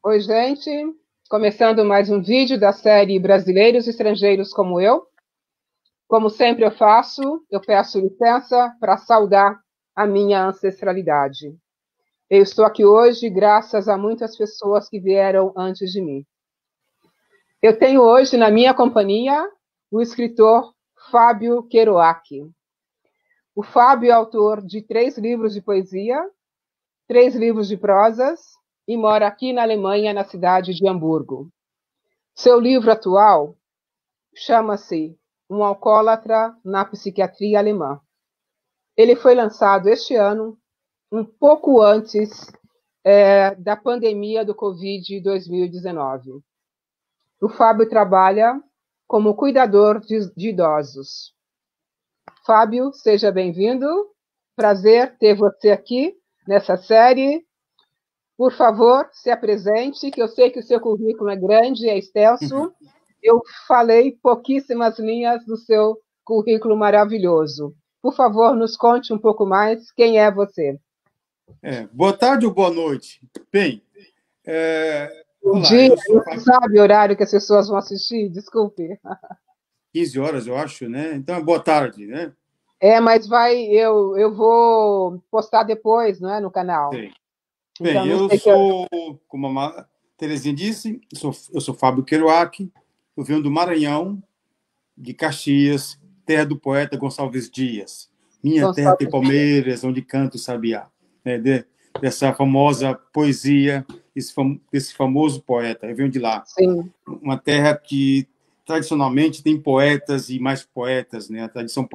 Oi, gente. Começando mais um vídeo da série Brasileiros e Estrangeiros como Eu. Como sempre eu faço, eu peço licença para saudar a minha ancestralidade. Eu estou aqui hoje graças a muitas pessoas que vieram antes de mim. Eu tenho hoje na minha companhia o escritor Fábio Kerouac. O Fábio é autor de 3 livros de poesia, 3 livros de prosas e mora aqui na Alemanha, na cidade de Hamburgo. Seu livro atual chama-se Um Alcoólatra na Psiquiatria Alemã. Ele foi lançado este ano, um pouco antes da pandemia do Covid-2019. O Fábio trabalha como cuidador de idosos. Fábio, seja bem-vindo. Prazer ter você aqui nessa série. Por favor, se apresente, que eu sei que o seu currículo é grande, é extenso. Eu falei pouquíssimas linhas do seu currículo maravilhoso. Por favor, nos conte um pouco mais quem é você. Boa tarde ou boa noite? Bem, Um dia, não sabe o horário que as pessoas vão assistir? Desculpe. 15 horas, eu acho, né? Então, boa tarde, né? Mas eu vou postar depois, não é, no canal. Sim. Então, Bem, eu sou, como a Terezinha disse, eu sou Fábio Kerouac, eu venho do Maranhão, de Caxias, terra do poeta Gonçalves Dias. Minha terra tem palmeiras, onde canto o sabiá. Né? Dessa famosa poesia, desse famoso poeta. Eu venho de lá. Sim. Uma terra que, tradicionalmente, tem poetas e mais poetas. Né? A tradição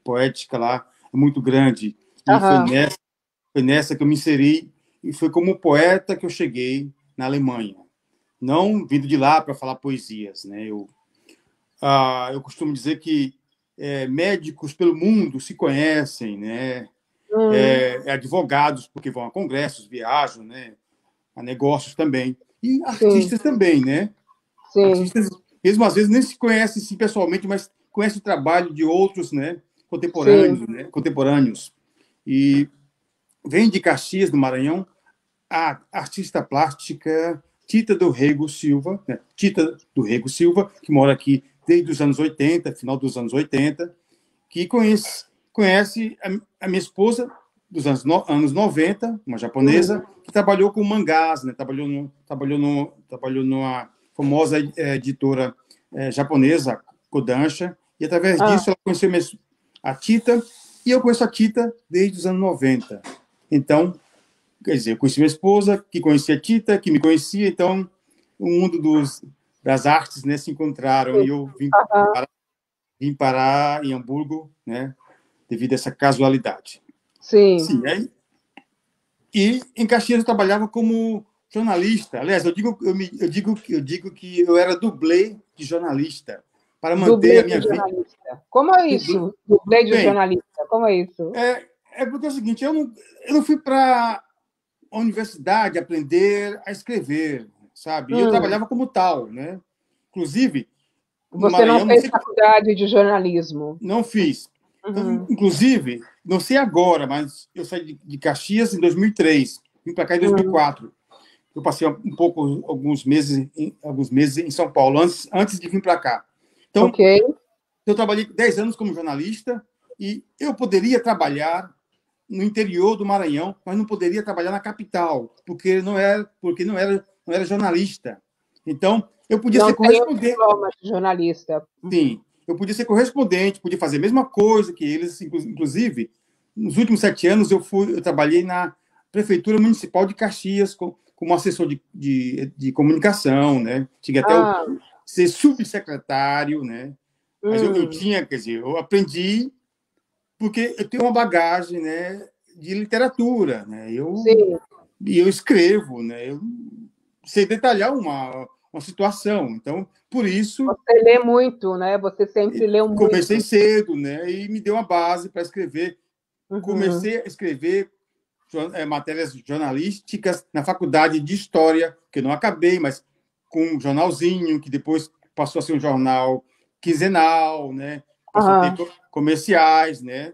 poética lá é muito grande. E foi nessa que eu me inseri, e foi como poeta que eu cheguei na Alemanha. Não vindo de lá para falar poesias. Né? Eu costumo dizer que médicos pelo mundo se conhecem, né? Advogados, porque vão a congressos, viajam, né? A negócios também. E artistas também, né? Sim. Artistas, mesmo às vezes, nem se conhecem assim, pessoalmente, mas conhecem o trabalho de outros, né? Contemporâneos, né? Contemporâneos. E vem de Caxias, do Maranhão, a artista plástica Tita do Rego Silva, né? Tita do Rego Silva, que mora aqui desde os anos 80, final dos anos 80, que conhece a minha esposa dos anos 90, uma japonesa, que trabalhou com mangás, né? Trabalhou numa famosa editora japonesa, Kodansha, e através disso ela conheceu a Tita, e eu conheço a Tita desde os anos 90. Então, quer dizer, eu conheci minha esposa, que conhecia a Tita, que me conhecia, então o mundo das artes, né, se encontraram, e eu vim parar em Hamburgo, né, devido a essa casualidade. Sim. E em Caxias eu trabalhava como jornalista. Aliás, eu digo que eu era dublê de jornalista para manter a minha vida. Como é isso? Dublê de jornalista. Como é isso? Porque é o seguinte, eu não fui para a universidade aprender a escrever, sabe? E eu trabalhava como tal, né? Inclusive, você não fez faculdade de jornalismo? Não fiz. Então, inclusive, não sei agora, mas eu saí de Caxias em 2003, vim para cá em 2004. Eu passei alguns meses em São Paulo, antes de vir para cá. Então, eu trabalhei 10 anos como jornalista e eu poderia trabalhar no interior do Maranhão, mas não poderia trabalhar na capital, porque não era jornalista. Então, eu podia ser correspondente. De jornalista. Sim, eu podia ser correspondente, podia fazer a mesma coisa que eles. Inclusive, nos últimos 7 anos, eu trabalhei na Prefeitura Municipal de Caxias como assessor de comunicação, né? Cheguei até ser subsecretário, né? Mas eu tinha, quer dizer, eu aprendi porque eu tenho uma bagagem, né, de literatura, né? Eu escrevo, né? Eu sei detalhar uma situação. Então, por isso... Você lê muito, né? Você sempre leu muito. Comecei cedo, né? E me deu uma base para escrever. Comecei a escrever matérias jornalísticas na faculdade de História, que eu não acabei, mas com um jornalzinho, que depois passou a ser um jornal quinzenal, né? Passou a ter comerciais, né?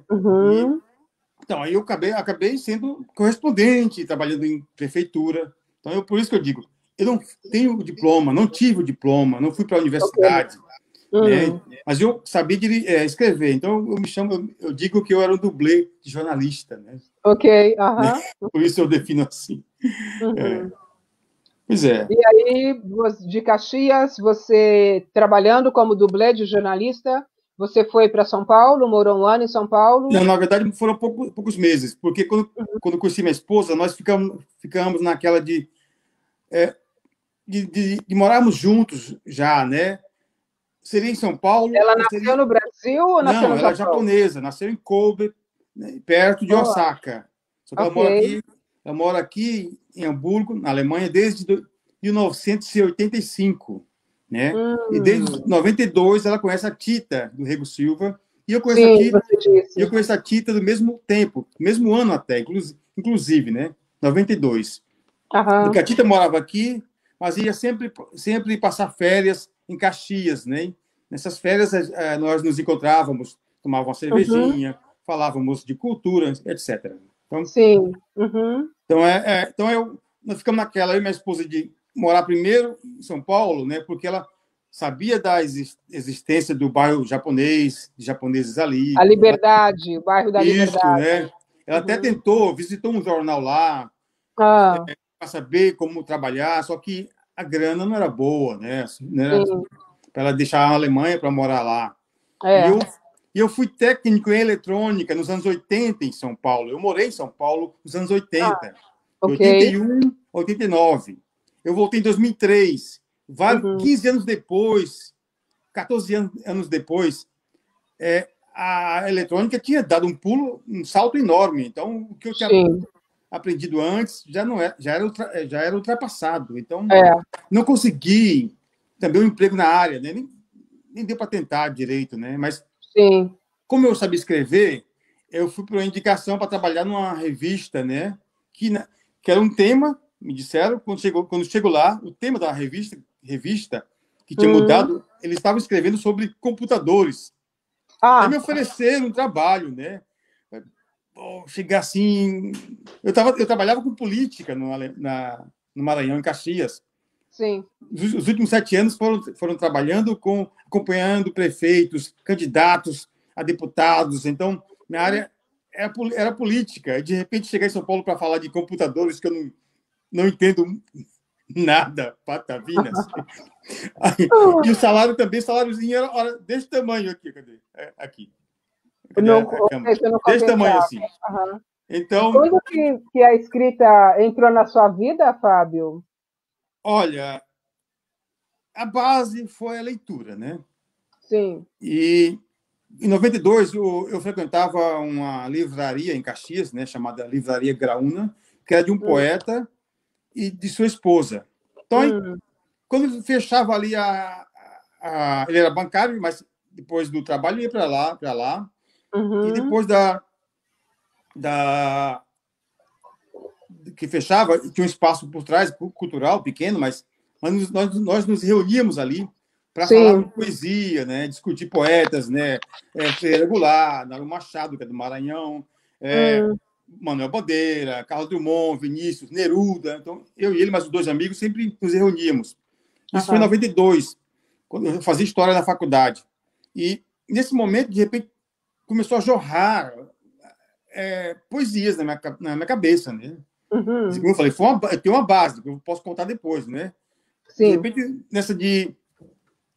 Então, aí eu acabei sendo correspondente, trabalhando em prefeitura. Então, por isso que eu digo, eu não tenho diploma, não tive o diploma, não fui para a Ok. universidade, né? Mas eu sabia escrever. Então eu digo que eu era um dublê de jornalista, né? Ok, Né? aham. Por isso eu defino assim. É. Uhum. Pois é. E aí, de Caxias, você trabalhando como dublê de jornalista, você foi para São Paulo, morou um ano em São Não, Paulo? na verdade, foram poucos meses, porque quando eu conheci minha esposa, nós ficamos naquela de morarmos juntos já, né? Seria em São Paulo Ela ou nasceu seria... no Brasil ou nasceu Não, no ela é Japão? japonesa, nasceu em Kobe, né, perto de Oh, Osaka. Só que ok. ela mora aqui em Hamburgo, na Alemanha, desde 1985, né? E desde Hum, 92 ela conhece a Tita do Rego Silva, e sim, você eu disse. conheço a Tita do mesmo tempo, mesmo ano até, inclusive, né? 92. Porque Aham, a Tita morava aqui, mas ia sempre passar férias em Caxias, né? Nessas férias nós nos encontrávamos, tomávamos uma uhum, cervejinha, falávamos de cultura, etc. Então, sim, uhum, nós ficamos naquela, eu e minha esposa, de morar primeiro em São Paulo, né? Porque ela sabia da existência do bairro japonês, de japoneses a ali. Liberdade, o bairro da Isso, Liberdade. né? Ela até Uhum. visitou um jornal lá, Ah, para saber como trabalhar, só que a grana não era boa, né? Não era sim, para ela deixar a Alemanha para morar lá. E é. eu fui técnico em eletrônica nos anos 80 em São Paulo. Eu morei em São Paulo nos anos Ah, 80, de ok. 81 a 89. Eu voltei em 2003, Uhum, 15 anos depois, 14 anos depois, a eletrônica tinha dado um salto enorme. Então, o que eu tinha sim, aprendido antes já não é, já era ultrapassado. Então, é, não consegui também um emprego na área, né? Nem deu para tentar direito, né? Mas sim. como eu sabia escrever, eu fui para uma indicação para trabalhar numa revista, né? Que era um tema, me disseram, quando chego lá, o tema da revista que tinha Hum. mudado, eles estavam escrevendo sobre computadores. Aí me Ah, ofereceram um trabalho, né? Chegar assim. Eu trabalhava com política no Maranhão, em Caxias. sim. Os últimos 7 anos foram trabalhando acompanhando prefeitos, candidatos a deputados. Então, minha área era política. E, de repente, chegar em São Paulo para falar de computadores que eu não entendo nada, patavinas. E o salário também, saláriozinho era desse tamanho aqui. Aqui. Cadê Não, a ou câmera? seja, não Desse tamanho compensava. assim. Aham. E Então, quando que a escrita entrou na sua vida, Fábio? olha, a base foi a leitura, né? Sim. E em 92 eu frequentava uma livraria em Caxias, né, chamada Livraria Graúna, que era de um Hum, poeta e de sua esposa. Então, hum, quando fechava ali ele era bancário, mas depois do trabalho ia para lá, e uhum, depois da que fechava, tinha um espaço por trás, cultural, pequeno, mas nós nos reuníamos ali para falar de sim. poesia, né? Discutir poetas, né? Freire Goulart, Nário Machado, que é do Maranhão, é, Hum, Manuel Bandeira, Carlos Drummond, Vinícius, Neruda. Então, eu e ele, mais os dois amigos, sempre nos reuníamos. Isso foi em aham. 92, quando eu fazia história na faculdade. E, nesse momento, de repente, começou a jorrar poesias na minha cabeça, né? Uhum, Como eu falei, eu tenho uma base, que eu posso contar depois, né? De sim. repente, nessa de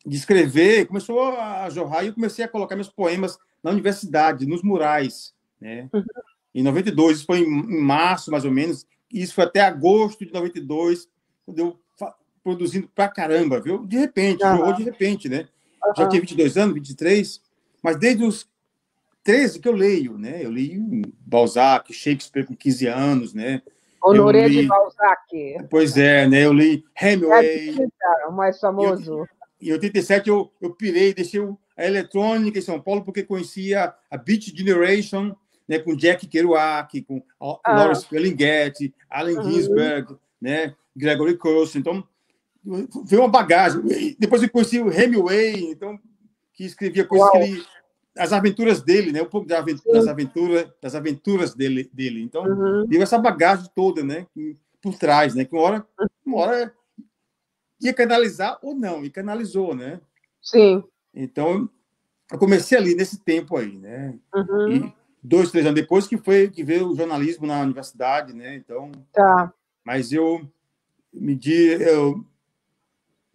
escrever, começou a jorrar e eu comecei a colocar meus poemas na universidade, nos murais, né? Uhum, Em 92, isso foi em março, mais ou menos, e isso foi até agosto de 92, quando eu produzindo pra caramba, viu? De repente, jorrou de aham, repente, né? Já tinha aham. 22 anos, 23, mas desde os 13 que eu leio, né? Eu li Balzac, Shakespeare com 15 anos, né? Eu Honoré de li, Balzac. pois é, né? Eu li É a Hemingway. dica, o mais Em famoso. em 87 eu pirei, deixei a eletrônica em São Paulo porque conhecia a Beat Generation, né, com Jack Kerouac, com Ah, Lawrence Ferlinghetti, Allen uhum, Ginsberg, né, Gregory Corso. Então, veio uma bagagem. Depois eu conheci o Hemingway, então, que escrevia coisas que uau, ele... As aventuras dele, né? Um pouco sim. das aventuras dele. Então, Uhum, deu essa bagagem toda, né? Por trás, né? Que uma hora ia canalizar ou não, e canalizou, né? Sim. Então, eu comecei ali nesse tempo aí, né? Uhum. E 2, 3 anos depois que veio o jornalismo na universidade, né? Então, Tá. mas eu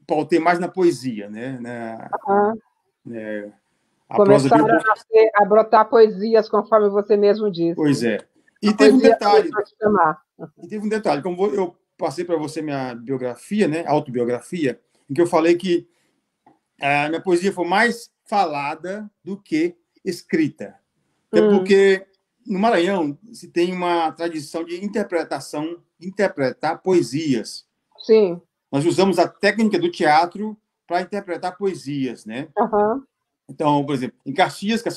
pautei mais na poesia, né? Uhum. A prosa veio. Começaram a brotar poesias, conforme você mesmo disse. Pois é. E A teve um poesia detalhe. começou a te chamar. Como eu passei para você minha biografia, né? Autobiografia, em que eu falei que a minha poesia foi mais falada do que escrita. Até porque no Maranhão se tem uma tradição de interpretação, interpretar poesias. Sim. Nós usamos a técnica do teatro para interpretar poesias, né? Uhum. Então, por exemplo, em Caxias, que é a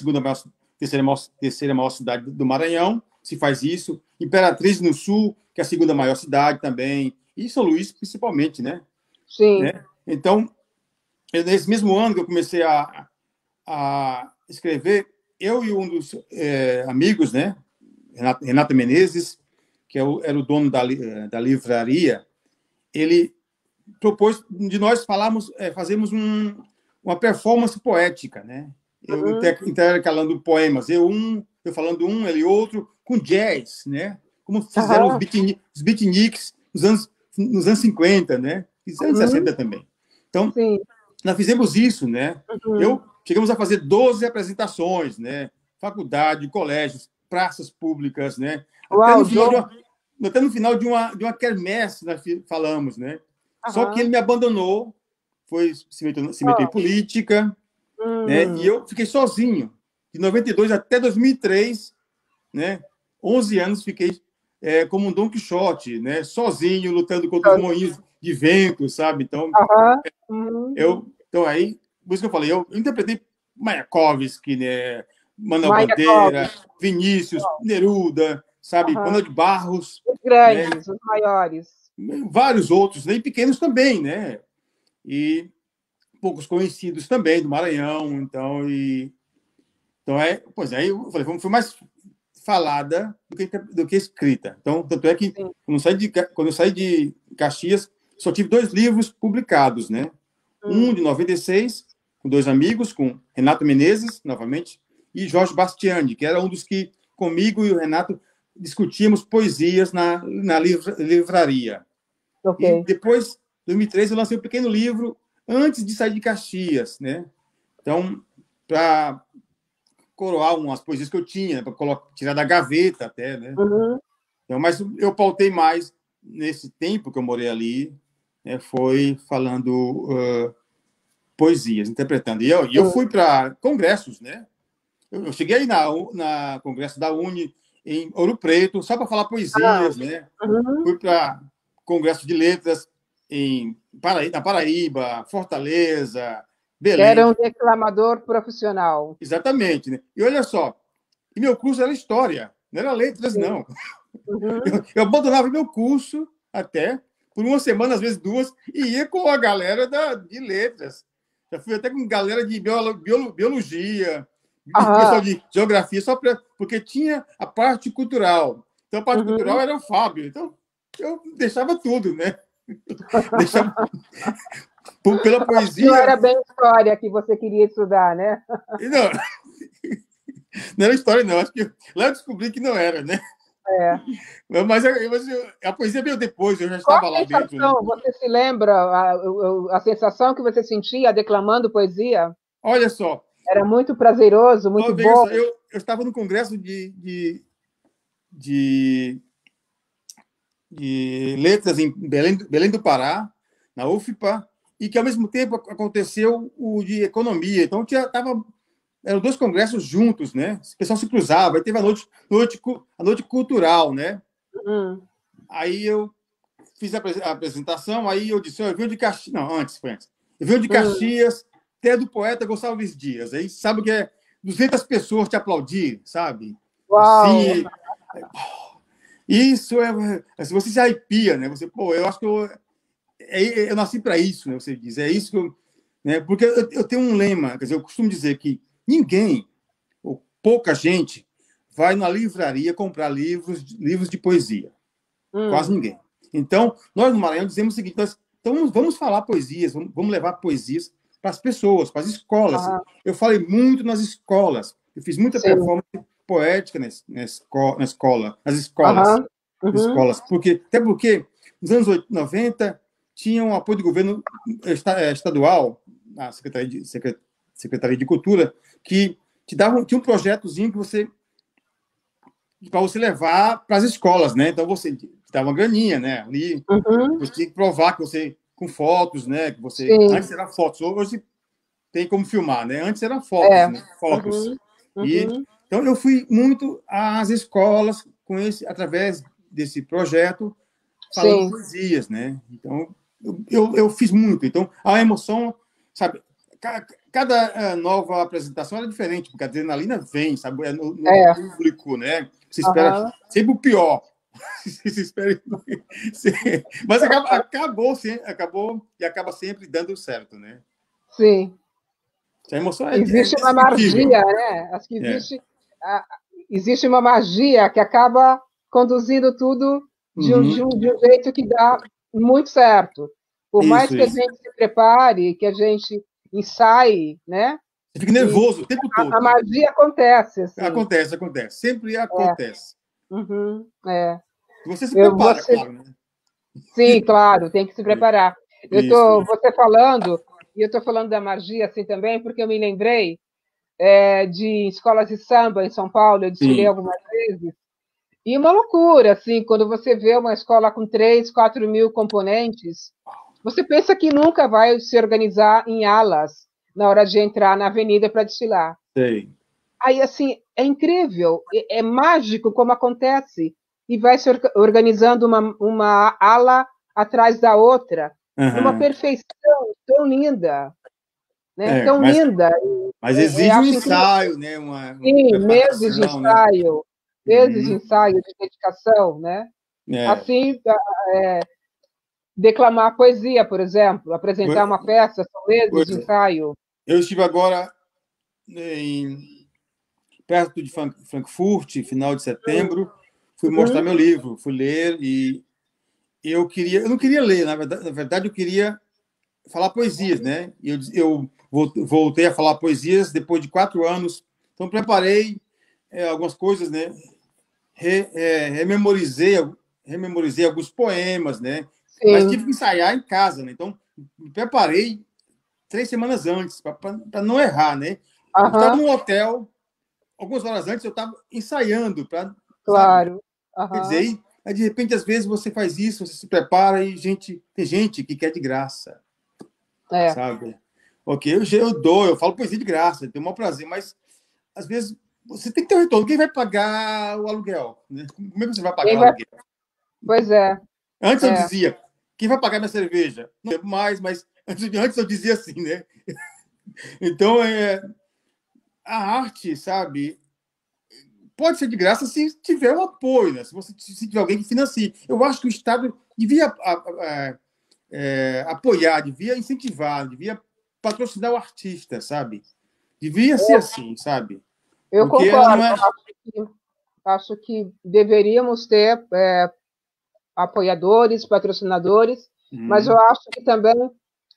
terceira maior cidade do Maranhão, se faz isso. Imperatriz, no Sul, que é a segunda maior cidade também. E São Luís, principalmente, né? Sim. Então, nesse mesmo ano que eu comecei a escrever, eu e um dos amigos, né? Renato Menezes, que era o dono da livraria, ele propôs de nós fazermos uma performance poética, né? Eu intercalando poemas, eu falando ele outro, com jazz, né? Como fizeram Uhum. os beatniks nos anos 50, né? Fizeram 60 também. Então, Sim. nós fizemos isso, né? Chegamos a fazer 12 apresentações, né? Faculdade, colégios, praças públicas, né? Uau, Até no final de uma quermesse nós falamos, né? Só que Uhum. ele me abandonou, se meteu em política, né? E eu fiquei sozinho. De 92 até 2003, né? 11 anos fiquei como um Dom Quixote, né? Sozinho, lutando contra os moinhos de vento, sabe? Então, então aí, por isso que eu falei, eu interpretei Mayakovsky, né? Manuel Bandeira, Vinícius, Neruda, sabe? Manuel de Barros, os né? grandes, os maiores. Vários outros, né? E pequenos também, né? E poucos conhecidos também do Maranhão, então pois aí eu falei, foi mais falada do que escrita. Então, tanto é que quando eu saí de Caxias, só tive 2 livros publicados, né? Um de 96, com 2 amigos, com Renato Menezes, novamente, e Jorge Bastiani, que era um dos que, comigo e o Renato, discutíamos poesias na livraria. Okay. E depois, em 2013, eu lancei um pequeno livro antes de sair de Caxias, né? Então, para coroar umas poesias que eu tinha, para tirar da gaveta até, né? Então, mas eu pautei mais nesse tempo que eu morei ali, né? Foi falando poesias, interpretando. E eu fui para congressos, né? Eu cheguei aí na congresso da Uni em Ouro Preto só para falar poesias, né? Fui para congresso de letras na Paraíba, Fortaleza, Belém. Era um declamador profissional. Exatamente, né? E olha só, e meu curso era história, não era letras, não. Eu abandonava meu curso até por uma semana, às vezes 2, e ia com a galera de letras. Já fui até com galera de biologia, pessoal de geografia, porque tinha a parte cultural. Então, a parte cultural era o Fábio. Então, eu deixava tudo, né? Deixava pela poesia. Não era bem história que você queria estudar, né? Não, não era história, não. Acho que lá eu descobri que não era, né? Mas a poesia veio depois, eu já estava lá dentro. Né? Você se lembra a sensação que você sentia declamando poesia? Olha só. Era muito prazeroso, muito bom. Só, eu estava no congresso de letras em Belém do Pará, na UFPA, e que, ao mesmo tempo, aconteceu o de economia. Então, eram 2 congressos juntos, né? O pessoal se cruzava, aí teve a noite cultural, né? Aí eu fiz a apresentação, aí eu disse, eu venho de Caxias... Não, foi antes. Eu venho de Caxias, até do poeta Gonçalves Dias. Aí sabe o que é 200 pessoas te aplaudir, sabe? Uau! Assim, isso assim, você se arrepia, né? Você, eu acho que eu nasci para isso, né? Você diz, é isso que eu... Né? Porque eu tenho um lema, quer dizer, eu costumo dizer que ninguém, ou pouca gente, vai na livraria comprar livros de poesia. Quase ninguém. Então, nós no Maranhão dizemos o seguinte, nós Então, vamos falar poesias, vamos levar poesias para as pessoas, para as escolas. Eu falei muito nas escolas. Eu fiz muita Sim. performance poética nas escolas. Até porque, nos anos 90, tinha um apoio do governo estadual, a Secretaria de Cultura, que tinha um projetozinho para você levar para as escolas, né? Então, você dava uma graninha, né? E você tinha que provar que você, com fotos, né? Que você, antes era fotos, hoje tem como filmar, né? Antes eram fotos, né? Fotos. Então, eu fui muito às escolas através desse projeto, falando poesias, né? Então, eu fiz muito. Então, a emoção, sabe? Cada nova apresentação era diferente, porque a adrenalina vem, sabe? No público, né? Você espera sempre o pior. Você espera... Mas acabou e acaba sempre dando certo, né? Sim. A emoção existe uma magia, né? Acho que existe uma magia que acaba conduzindo tudo de um jeito que dá muito certo. Por mais que a gente se prepare, que a gente ensaie, né? Você fica nervoso o tempo todo. A magia acontece. Assim. Acontece. Sempre acontece. Você se prepara, claro, né? Sim, claro, tem que se preparar. Você falando, e eu estou falando da magia assim também, porque eu me lembrei de escolas de samba em São Paulo, eu desfilei algumas vezes, e uma loucura, assim, quando você vê uma escola com 3, 4 mil componentes, você pensa que nunca vai se organizar em alas na hora de entrar na avenida para desfilar. Sei. Aí, assim, é incrível, é mágico como acontece, e vai se organizando uma ala atrás da outra, numa perfeição tão linda, né? Tão linda. Mas exige um ensaio, né? Sim, meses de ensaio, meses de ensaio, de dedicação, né? Assim, declamar poesia, por exemplo, apresentar uma peça, são meses de ensaio. Eu estive agora perto de Frankfurt, final de setembro, fui mostrar meu livro, fui ler e eu não queria ler, na verdade eu queria falar poesias, né? Eu voltei a falar poesias depois de 4 anos, então preparei algumas coisas, né? Rememorizei alguns poemas, né? Sim. Mas tive que ensaiar em casa, né? Então me preparei 3 semanas antes para não errar, né? Eu estava num hotel, algumas horas antes eu estava ensaiando para, claro. Quer dizer, aí, de repente, às vezes você faz isso, você se prepara e tem gente que quer de graça. Sabe? Ok, eu falo poesia de graça, tenho o maior prazer, mas às vezes você tem que ter um retorno. Quem vai pagar o aluguel? Né? Como é que você vai pagar o aluguel? Pois é. Antes eu dizia, quem vai pagar minha cerveja? Não é mais, mas antes eu dizia assim, né? Então, a arte, sabe, pode ser de graça se tiver um apoio, né? Se tiver alguém que financie. Eu acho que o Estado devia apoiar, devia incentivar, devia patrocinar o artista, sabe? Devia ser assim, sabe? Eu concordo. Acho que deveríamos ter apoiadores, patrocinadores, mas eu acho que também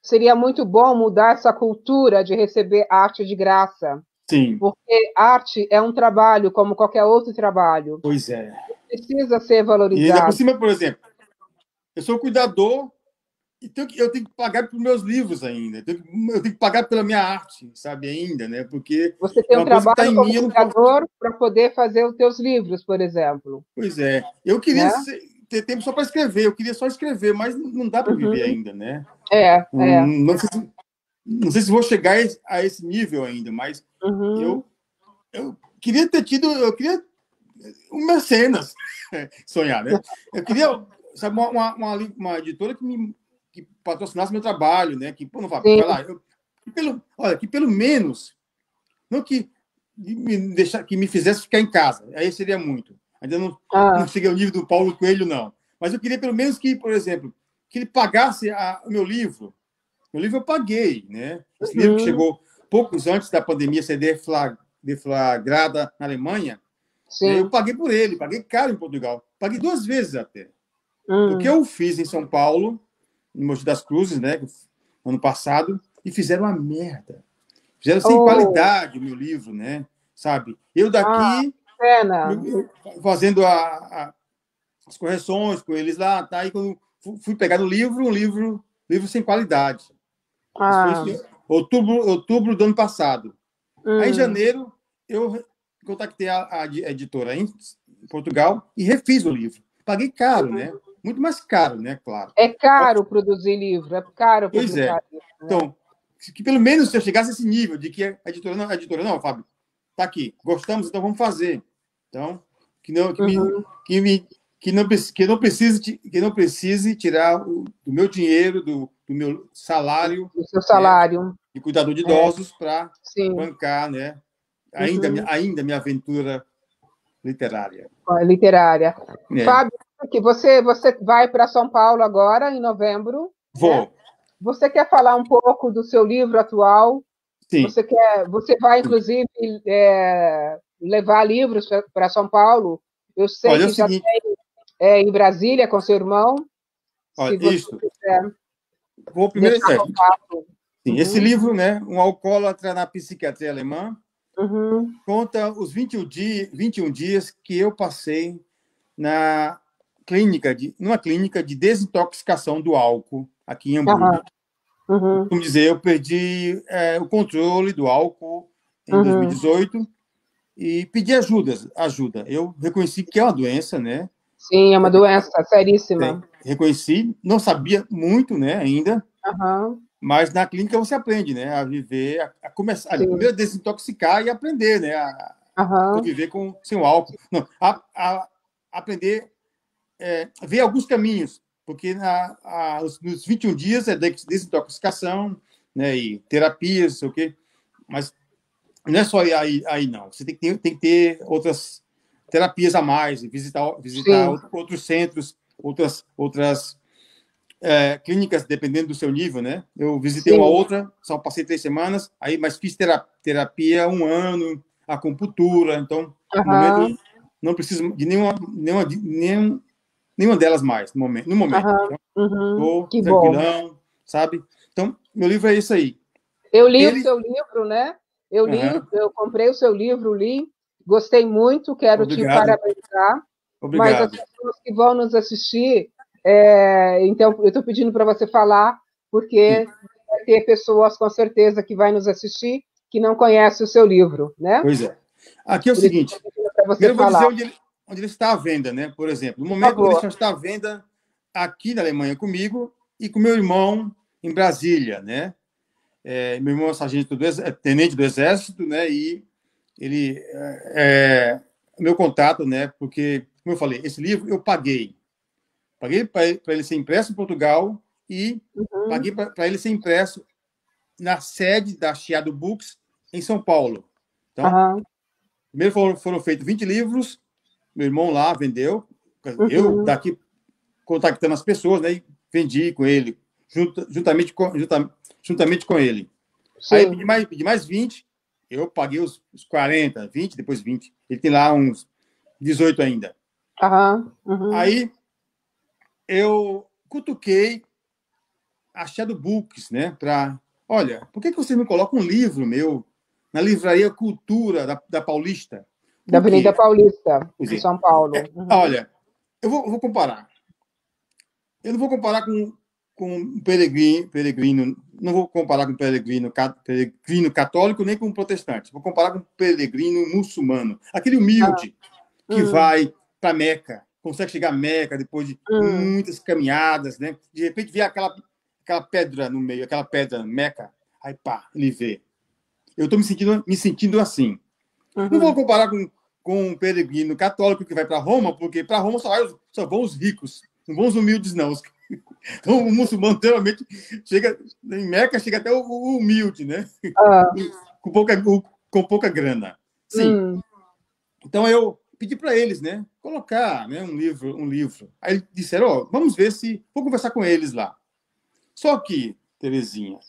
seria muito bom mudar essa cultura de receber arte de graça. Sim. Porque arte é um trabalho como qualquer outro trabalho. Pois é. Precisa ser valorizado. E ainda por cima, por exemplo, eu sou cuidador e eu tenho que pagar pelos meus livros ainda. Eu tenho que pagar pela minha arte, sabe, ainda, né? Porque você tem um trabalho como cuidador para poder fazer os teus livros, por exemplo. Pois é. Eu queria ter tempo só para escrever. Eu queria só escrever, mas não dá para viver ainda, né? Não sei se vou chegar a esse nível ainda, mas eu queria ter tido... Eu queria um mecenas sonhar, né? Eu queria, sabe, uma editora que patrocinasse meu trabalho, né? Que, não vai lá, que pelo menos, não que me fizesse ficar em casa, aí seria muito. Ainda não cheguei ao nível do Paulo Coelho, não. Mas eu queria pelo menos que, por exemplo, que ele pagasse o meu livro. Meu livro eu paguei, né? Esse livro que chegou poucos antes da pandemia ser deflagrada na Alemanha, eu paguei por ele, paguei caro em Portugal. Paguei 2 vezes até. O que eu fiz em São Paulo, em Mogi das Cruzes, né, ano passado, e fizeram uma merda. Fizeram sem Oh, qualidade o meu livro, né? Sabe? Eu daqui, pena. fazendo as correções com eles lá, tá? E quando fui pegar no livro, livro sem qualidade. Isso foi Ah, em outubro do ano passado. Aí, em hum, janeiro, eu contactei a editora em Portugal e refiz o livro. Paguei caro, né? Muito mais caro, né? Claro. é caro produzir livro, é caro Pois é. publicar livro, né? Então, que pelo menos se eu chegasse a esse nível de que a editora não, Fábio, tá aqui, gostamos, então vamos fazer. Então, Uhum, que não precise tirar do meu dinheiro, do meu salário, o seu né, salário, de cuidador de é, idosos para sim. bancar, né, Uhum. ainda minha aventura literária. Literária. É. Fábio, que você vai para São Paulo agora, em novembro, né? Vou, Você quer falar um pouco do seu livro atual? sim. Você vai, inclusive, levar livros para São Paulo? Eu sei Olha, é o que já seguinte, em Brasília com seu irmão. Se olha, você isto, quiser vou primeiro, deixar contato. sim, esse Uhum, livro, né, Um Alcoólatra na Psiquiatria Alemã, uhum, conta os 21 dias que eu passei na numa clínica de desintoxicação do álcool aqui em aham, Hamburgo. uhum, Como dizer, eu perdi o controle do álcool em uhum. 2018 e pedi ajuda. Eu reconheci que é uma doença, né? Sim, é uma doença seríssima. Reconheci, não sabia muito, né, ainda, Aham, mas na clínica você aprende, né, a viver, a começar, sim, primeiro a desintoxicar e aprender, né, a aham, conviver sem o álcool. Não, a aprender, ver alguns caminhos, porque nos 21 dias é desintoxicação, né, e terapias, sei o quê, mas não é só aí não. Você tem que ter outras terapias a mais, visitar sim, outros centros, outras clínicas, dependendo do seu nível, né? Eu visitei uma sim, outra, só passei 3 semanas, aí, mas fiz terapia 1 ano, acupuntura, então, no momento, aham, não preciso de nenhuma delas mais, no momento. aham, Então, uhum. estou Que bom. tranquilão, sabe? Então, meu livro é isso aí. Eu li o Ele... seu livro, né? Uhum, Eu comprei o seu livro, li, gostei muito, quero te obrigado, parabenizar, mas as obrigado. pessoas que vão nos assistir, então eu estou pedindo para você falar, Sim, porque vai ter pessoas com certeza que vai nos assistir que não conhecem o seu livro, né? pois é. Aqui é o Por isso seguinte, estou pedindo para você primeiro eu vou dizer falar, onde ele está à venda, né? Por exemplo, no por momento ele favor. só está à venda aqui na Alemanha comigo e com meu irmão em Brasília, né? Meu irmão é sargento tenente do Exército, né? E ele meu contato, né? Porque, como eu falei, esse livro eu paguei para ele ser impresso em Portugal e Uhum, paguei para ele ser impresso na sede da Chiado Books em São Paulo. Então, aham, primeiro foram feitos 20 livros, meu irmão lá vendeu, eu uhum, daqui contactando as pessoas, né? E vendi com ele, juntamente com ele. Aí sim, pedi mais 20, eu paguei os 40, 20, depois 20. Ele tem lá uns 18 ainda. aham, uhum. Aí eu cutuquei a Shadow Books, né? Olha, por que você não coloca um livro meu na Livraria Cultura da Paulista? Da Por Avenida quê? Paulista, Quer em dizer, São Paulo. Uhum. olha, eu vou comparar. Eu não vou comparar com um peregrino, não vou comparar com um peregrino católico nem com um protestante. Vou comparar com um peregrino muçulmano, aquele Ah, humilde que hum, vai para Meca, consegue chegar a Meca depois de hum, muitas caminhadas, né? De repente vê aquela pedra no meio, aquela pedra Meca, aí pá, ele vê. Eu estou me sentindo assim. Não vou uhum. comparar com um peregrino católico que vai para Roma, porque para Roma só vão os ricos, não vão os humildes, não. Então, o muçulmano geralmente chega em Meca, chega até o humilde, né? Ah, Com pouca grana. Sim. hum, Então eu pedi para eles, né, colocar, né, um livro. Aí disseram, ó, vamos ver se vou conversar com eles lá. Só que, Terezinha,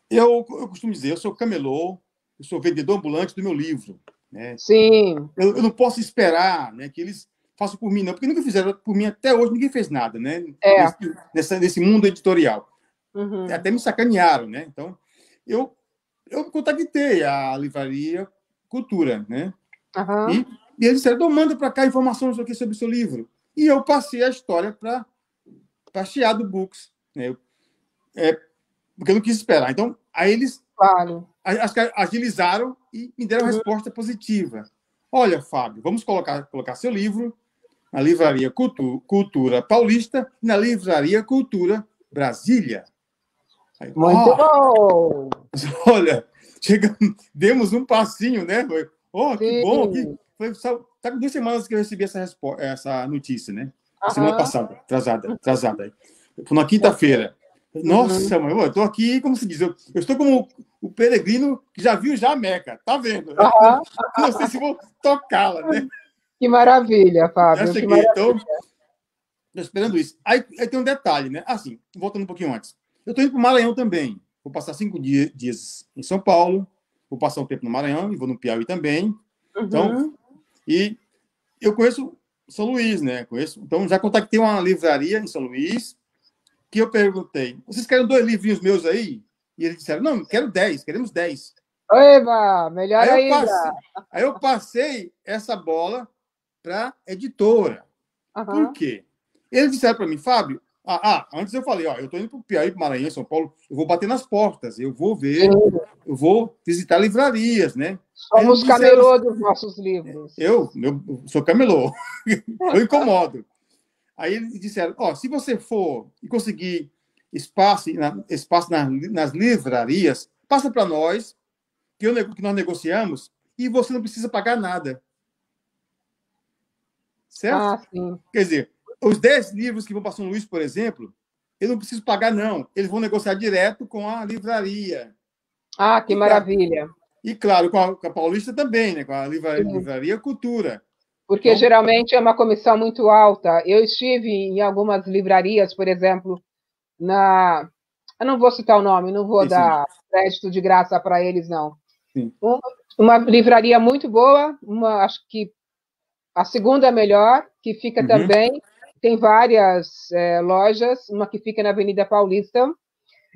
eu costumo dizer, eu sou camelô, eu sou vendedor ambulante do meu livro, né? sim, Eu não posso esperar, né, faço por mim, não, porque nunca fizeram por mim até hoje, ninguém fez nada, né? Nesse mundo editorial. Até me sacanearam, né? Então, eu contactei a Livraria Cultura, né? E eles disseram, manda para cá informações sobre o seu livro. E eu passei a história para Chiado Books, né? Porque eu não quis esperar. Então, aí eles agilizaram e me deram resposta positiva. Olha, Fábio, vamos colocar seu livro na Livraria Cultura Paulista e na Livraria Cultura Brasília. Aí, muito bom! Olha, demos um passinho, né? Que bom! Tá com 2 semanas que eu recebi essa notícia, né? Semana passada, atrasada. Foi na quinta-feira. Nossa, mãe, eu estou aqui, como se diz, eu estou como o peregrino que já viu a Meca, tá vendo? Não sei se vou tocá-la, né? Que maravilha, Fábio. Já cheguei, então, estou esperando isso. Aí tem um detalhe, né? Assim, voltando um pouquinho antes. Eu estou indo para o Maranhão também. Vou passar 5 dias em São Paulo, vou passar um tempo no Maranhão e vou no Piauí também. Então, e eu conheço São Luís, né? Então, já contactei uma livraria em São Luís, que eu perguntei, vocês querem 2 livrinhos meus aí? E eles disseram, não, queremos 10. Eba, melhor ainda. Aí eu passei essa bola para a editora. Por quê? Eles disseram para mim, Fábio, antes eu falei, eu estou indo para o Piauí, para o Maranhão, São Paulo, eu vou bater nas portas, eu vou ver, eu vou visitar livrarias, né? Somos camelô dos nossos livros. Eu sou camelô, eu incomodo. Aí eles disseram, se você for e conseguir espaço nas livrarias, passa para nós, que nós negociamos, e você não precisa pagar nada. Certo? Sim. Quer dizer, os 10 livros que vão para São Luís, por exemplo, eu não preciso pagar, não. Eles vão negociar direto com a livraria. Que maravilha. E, claro, com a Paulista também, né? Com a Livraria Cultura. Porque geralmente é uma comissão muito alta. Eu estive em algumas livrarias, por exemplo, eu não vou citar o nome, não vou dar crédito de graça para eles, não. Uma livraria muito boa, acho que a segunda melhor, que fica também, tem várias lojas, uma que fica na Avenida Paulista,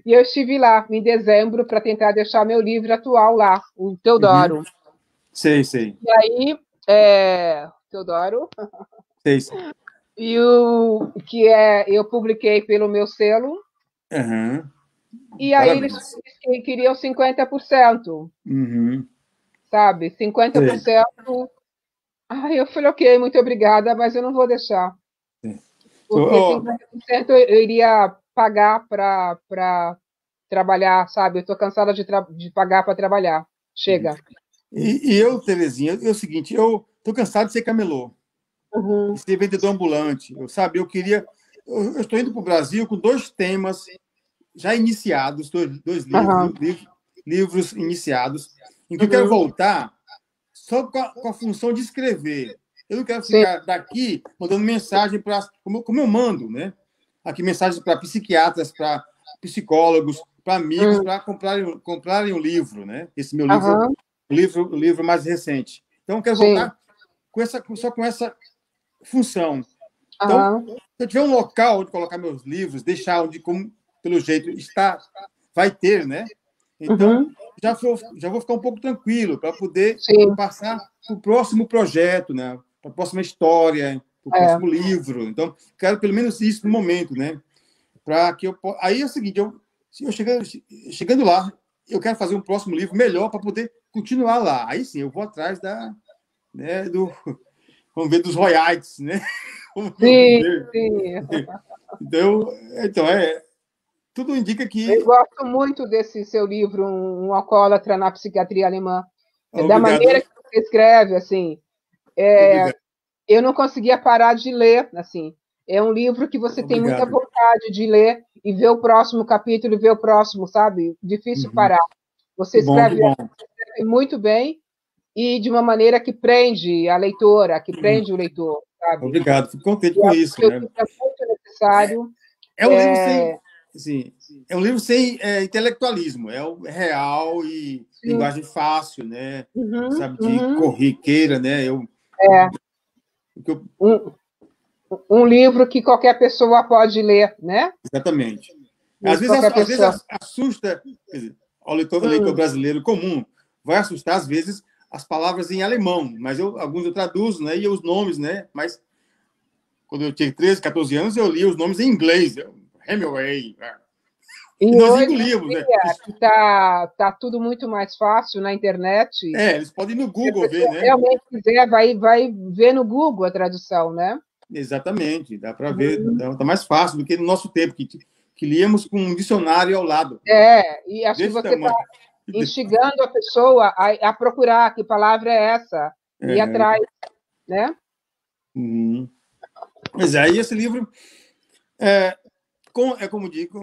e eu estive lá em dezembro para tentar deixar meu livro atual lá, o Teodoro. Sei. E aí, Teodoro. Sei. E eu publiquei pelo meu selo. E aí eles queriam 50%. Sabe? 50%. Aí eu falei, ok, muito obrigada, mas eu não vou deixar. Porque 50% eu iria pagar para trabalhar, sabe? Eu estou cansada de pagar para trabalhar. Chega. E eu, Terezinha, é o seguinte, eu estou cansado de ser camelô, de ser vendedor ambulante. Eu estou indo para o Brasil com 2 temas já iniciados, 2 livros iniciados, em que eu quero voltar só com a função de escrever. Eu não quero ficar daqui mandando mensagem como eu mando, né? Aqui mensagens para psiquiatras, para psicólogos, para amigos, para comprarem um livro, né? Esse meu livro, o livro mais recente. Então, eu quero voltar só com essa função. Então, se eu tiver um local onde colocar meus livros, deixar onde, pelo jeito, vai ter, né? Então, já vou ficar um pouco tranquilo para poder passar para o próximo projeto, né? Para a próxima história, para o próximo livro. Então, quero pelo menos isso no momento, né? Para que aí é o seguinte, eu chegando lá, eu quero fazer um próximo livro melhor para poder continuar lá. Aí sim, eu vou atrás vamos ver, dos royalties, né? Sim. Então, tudo indica que... Eu gosto muito desse seu livro, Um Alcoólatra na Psiquiatria Alemã. Da maneira que você escreve, assim. Eu não conseguia parar de ler, assim. É um livro que você tem muita vontade de ler e ver o próximo capítulo e ver o próximo, sabe? Difícil parar. Você escreve muito bem e de uma maneira que prende a leitora, que prende o leitor, sabe? Obrigado, fico contente com isso. Né? É muito necessário. É um livro sem intelectualismo, é real e linguagem fácil, né? Sabe, de corriqueira, né? Um, um livro que qualquer pessoa pode ler, né? Exatamente. Às vezes assusta, quer dizer, o leitor brasileiro comum vai assustar, às vezes, as palavras em alemão, mas alguns eu traduzo, né? E os nomes, né? Mas quando eu tinha 13, 14 anos, eu lia os nomes em inglês. Hemingway. E nós hoje engolíamos, né? Tá tudo muito mais fácil na internet. Eles podem ir no Google ver, né? Realmente quiser, vai ver no Google a tradução, né? Exatamente, dá para ver. Então, tá mais fácil do que no nosso tempo, que líamos com um dicionário ao lado. E acho que você está instigando a pessoa a procurar que palavra é essa, e ir atrás, né? Mas aí esse livro como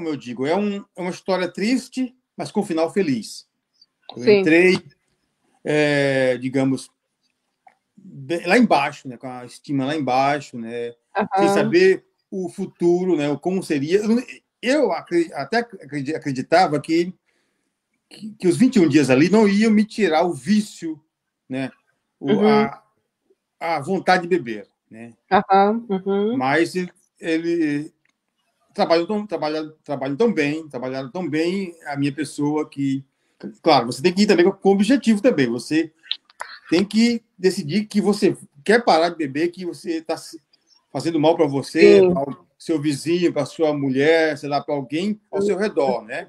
eu digo, é uma história triste, mas com final feliz. Eu entrei, digamos, lá embaixo, né, com a estima lá embaixo, né, sem saber o futuro, né, como seria. Eu até acreditava que os 21 dias ali não iam me tirar o vício, né, a vontade de beber, né. Mas ele trabalharam tão bem a minha pessoa que, claro, você tem que ir também com objetivo também. Você tem que decidir que você quer parar de beber, que você está fazendo mal para você, para o seu vizinho, para sua mulher, sei lá, para alguém ao seu redor, né?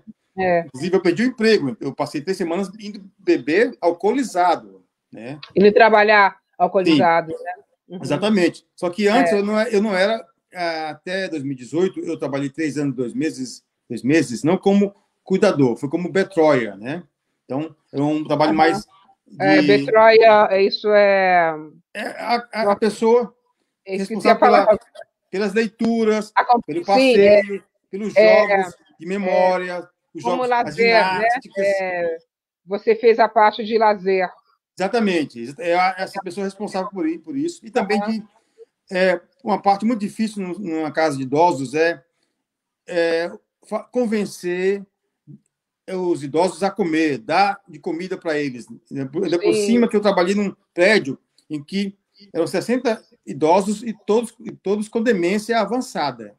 Inclusive, eu perdi o emprego. Eu passei 3 semanas indo beber alcoolizado, né? Indo trabalhar alcoolizado, né? Exatamente. Só que antes eu não era. Até 2018, eu trabalhei 3 anos, 2 meses, não como cuidador, foi como betroia, né? Então, é um trabalho mais betroia, isso é... a pessoa responsável pelas leituras, pelo passeio, pelos jogos de memória, os como jogos, lazer, as ginásticas. Né? Você fez a parte de lazer. Exatamente. É essa pessoa responsável por isso. E também uma parte muito difícil numa casa de idosos é convencer os idosos a comer, dar de comida para eles. Por cima que eu trabalhei num prédio em que eram 60 idosos e todos com demência avançada.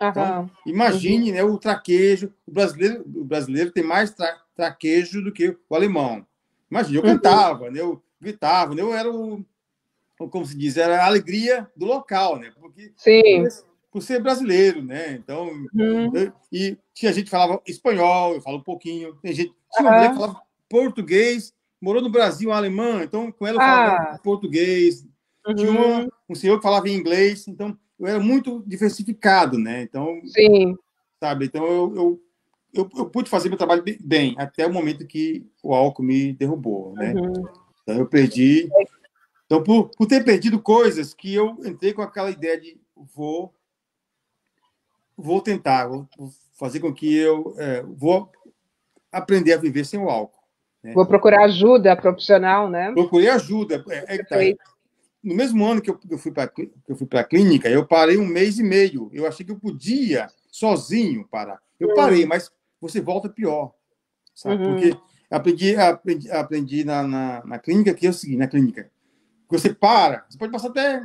Então, imagine, né, o traquejo. O brasileiro tem mais traquejo do que o alemão. Imagine, eu cantava, né, eu gritava, né, eu era como se diz, era a alegria do local, né? Porque por ser brasileiro, né? Então, e tinha gente que falava espanhol, eu falo um pouquinho. Tinha uma mulher que falava português, morou no Brasil, alemã, então com ela eu falava português. Tinha um senhor que falava inglês, então eu era muito diversificado, né? Então, sabe? Então eu pude fazer meu trabalho bem até o momento que o álcool me derrubou, né? Então eu perdi. Então, por ter perdido coisas que eu entrei com aquela ideia de vou tentar, vou fazer com que eu vou aprender a viver sem o álcool. Né? Vou procurar ajuda profissional, né? Procurei ajuda. No mesmo ano que eu fui para a clínica, eu parei 1 mês e meio. Eu achei que eu podia sozinho parar. Eu parei, mas você volta pior, sabe? Porque aprendi na clínica que é o seguinte, na clínica. Você pode passar até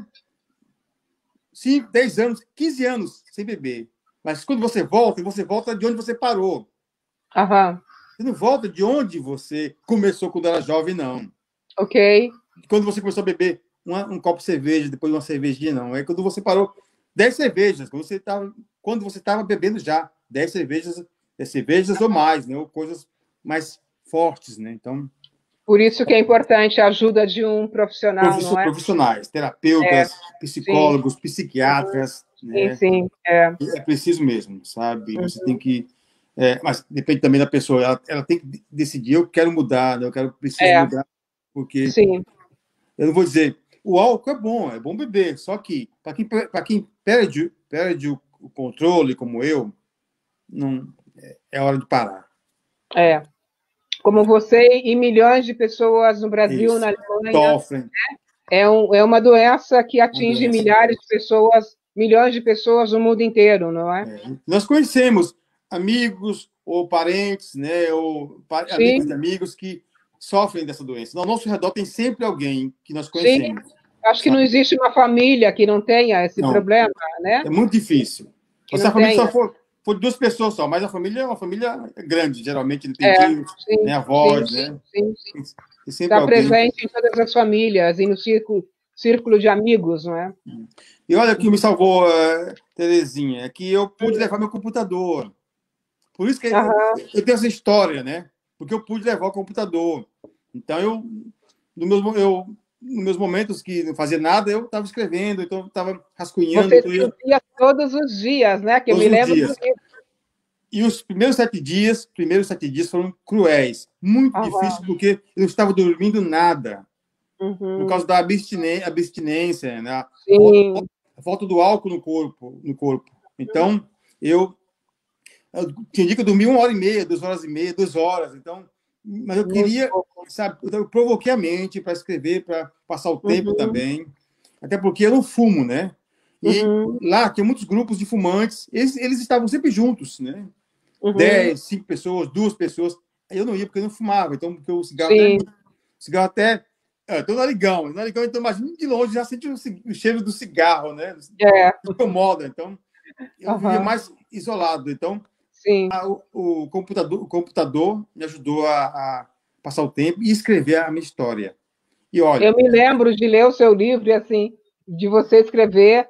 5, 10 anos, 15 anos sem beber. Mas quando você volta de onde você parou. Você não volta de onde você começou quando era jovem, não. Ok. Quando você começou a beber um copo de cerveja, depois uma cervejinha, não. É quando você parou 10 cervejas, quando você estava bebendo já 10 cervejas ou mais, né? Ou coisas mais fortes, né? Então... Por isso que é importante a ajuda de um profissional, não é? Profissionais, terapeutas, psicólogos, psiquiatras. Né? É preciso mesmo, sabe? Você tem que... mas depende também da pessoa. Ela tem que decidir, eu quero mudar, eu preciso mudar, porque... Eu não vou dizer, o álcool é bom beber, só que para quem perde o controle, como eu, não, é hora de parar. Como você e milhões de pessoas no Brasil, na Alemanha, sofrem. É uma doença que atinge milhares de pessoas, milhões de pessoas no mundo inteiro, não é? Nós conhecemos amigos ou parentes, né, ou amigos de amigos que sofrem dessa doença. Ao nosso redor tem sempre alguém que nós conhecemos. Acho que não existe uma família que não tenha esse Não, problema, né? é muito difícil. Que Se a não família tenha. só for duas pessoas só, mas a família é uma família grande, geralmente tem É, tios, sim, né, sim, avós, né? sim. Tem sempre Está alguém. presente em todas as famílias e no círculo de amigos, não é? E olha o que me salvou, Terezinha, é que eu pude levar meu computador. Por isso que Aham. eu tenho essa história, né? Porque eu pude levar o computador. Então, nos meus momentos que não fazia nada, eu estava escrevendo, então eu estava rascunhando, Você então escrevia todos os dias, né? Que eu todos me os lembro do dias. livro. E os primeiros 7 dias foram cruéis, muito Aham. difíceis, porque eu não estava dormindo nada, por causa Uhum. da abstinência, né? Sim. A falta do álcool no corpo. Então, eu tinha dia que eu dormia 1 hora e meia, 2 horas e meia, 2 horas. Então, mas eu Muito queria, pouco. sabe, eu provoquei a mente para escrever, para passar o tempo Uhum. também. Até porque eu não fumo, né? E Uhum. lá tinha muitos grupos de fumantes, eles estavam sempre juntos, né? Uhum. 10, 5 pessoas, 2 pessoas. Aí eu não ia porque eu não fumava. Então, porque o Sim. cigarro até. Tem o narigão, então imagina de longe já sente o cheiro do cigarro, né? É. Incomoda. Então, eu vivia Aham. mais isolado. Então, Sim. o computador me ajudou a passar o tempo e escrever a minha história. E olha, Eu me lembro de ler o seu livro e, assim, de você escrever